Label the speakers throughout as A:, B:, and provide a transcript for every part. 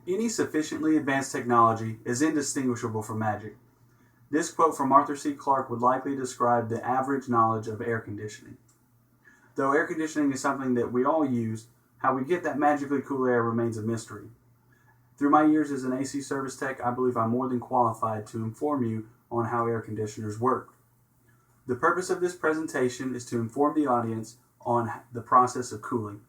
A: Any sufficiently advanced technology is indistinguishable from magic. This quote from Arthur C. Clarke would likely describe the average knowledge of air conditioning. Though air conditioning is something that we all use, how we get that magically cool air remains a mystery. Through my years as an AC service tech, I believe I'm more than qualified to inform you on how air conditioners work. The purpose of this presentation is to inform the audience on the process of cooling.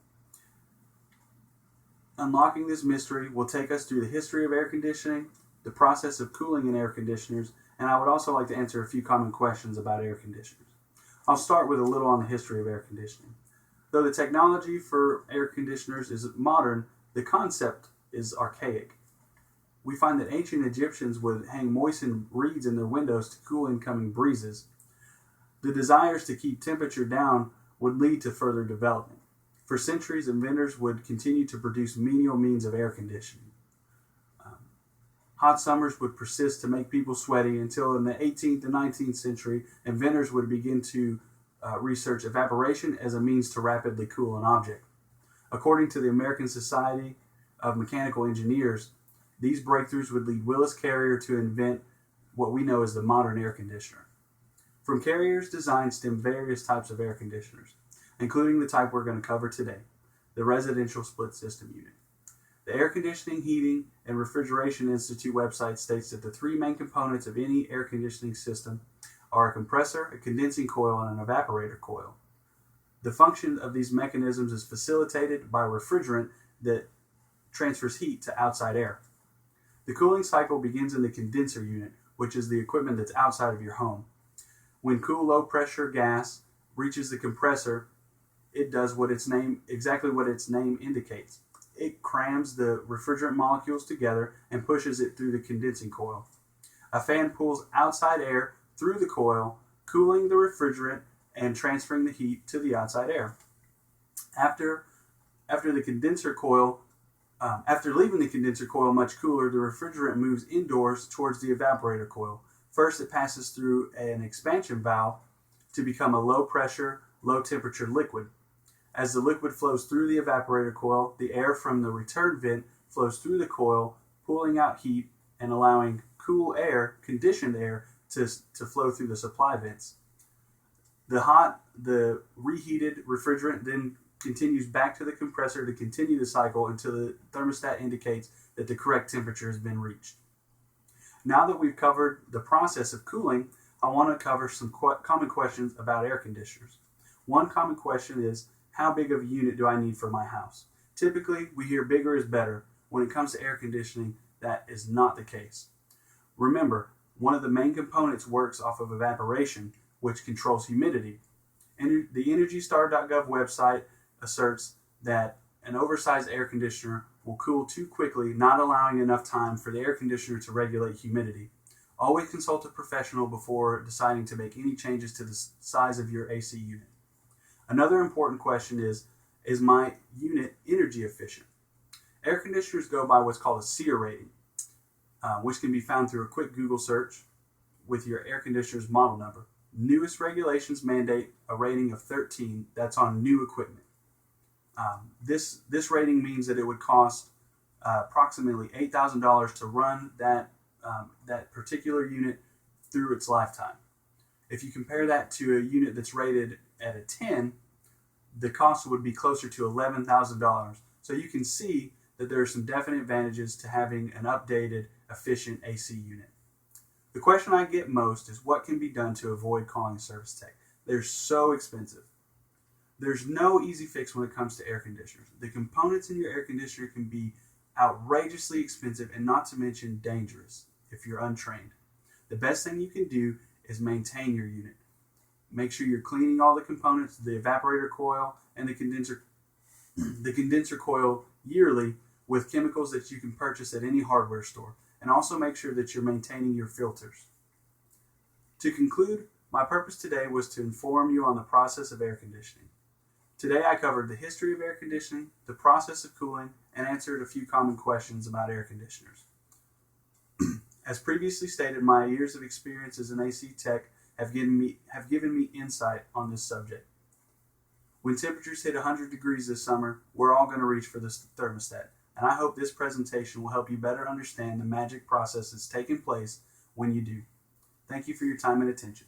A: Unlocking this mystery will take us through the history of air conditioning, the process of cooling in air conditioners, and I would also like to answer a few common questions about air conditioners. I'll start with a little on the history of air conditioning. Though the technology for air conditioners is modern, the concept is archaic. We find that ancient Egyptians would hang moistened reeds in their windows to cool incoming breezes. The desires to keep temperature down would lead to further development. For centuries, inventors would continue to produce menial means of air conditioning. Hot summers would persist to make people sweaty until in the 18th and 19th century, inventors would begin to research evaporation as a means to rapidly cool an object. According to the American Society of Mechanical Engineers, these breakthroughs would lead Willis Carrier to invent what we know as the modern air conditioner. From Carrier's design stem various types of air conditioners, including the type we're going to cover today, the residential split system unit. The Air Conditioning, Heating, and Refrigeration Institute website states that the three main components of any air conditioning system are a compressor, a condensing coil, and an evaporator coil. The function of these mechanisms is facilitated by a refrigerant that transfers heat to outside air. The cooling cycle begins in the condenser unit, which is the equipment that's outside of your home. When cool, low-pressure gas reaches the compressor, it does exactly what its name indicates. It crams the refrigerant molecules together and pushes it through the condensing coil. A fan pulls outside air through the coil, cooling the refrigerant and transferring the heat to the outside air. After leaving the condenser coil much cooler, the refrigerant moves indoors towards the evaporator coil. First, it passes through an expansion valve to become a low-pressure, low-temperature liquid. As the liquid flows through the evaporator coil, the air from the return vent flows through the coil, pulling out heat and allowing cool air, conditioned air, to flow through the supply vents. The reheated refrigerant then continues back to the compressor to continue the cycle until the thermostat indicates that the correct temperature has been reached. Now that we've covered the process of cooling, I want to cover some common questions about air conditioners. One common question is, how big of a unit do I need for my house? Typically, we hear bigger is better. When it comes to air conditioning, that is not the case. Remember, one of the main components works off of evaporation, which controls humidity. And the EnergyStar.gov website asserts that an oversized air conditioner will cool too quickly, not allowing enough time for the air conditioner to regulate humidity. Always consult a professional before deciding to make any changes to the size of your AC unit. Another important question is my unit energy efficient? Air conditioners go by what's called a SEER rating, which can be found through a quick Google search with your air conditioner's model number. Newest regulations mandate a rating of 13. That's on new equipment. This rating means that it would cost approximately $8,000 to run that particular unit through its lifetime. If you compare that to a unit that's rated at a 10, the cost would be closer to $11,000. So you can see that there are some definite advantages to having an updated, efficient AC unit. The question I get most is what can be done to avoid calling a service tech? They're so expensive. There's no easy fix when it comes to air conditioners. The components in your air conditioner can be outrageously expensive and not to mention dangerous if you're untrained. The best thing you can do is maintain your unit. Make sure you're cleaning all the components, the evaporator coil and the condenser coil yearly with chemicals that you can purchase at any hardware store. And also make sure that you're maintaining your filters. To conclude, my purpose today was to inform you on the process of air conditioning. Today I covered the history of air conditioning, the process of cooling, and answered a few common questions about air conditioners. As previously stated, my years of experience as an AC tech have given me insight on this subject. When temperatures hit 100 degrees this summer, we're all going to reach for this thermostat. and I hope this presentation will help you better understand the magic process that's taking place when you do. Thank you for your time and attention.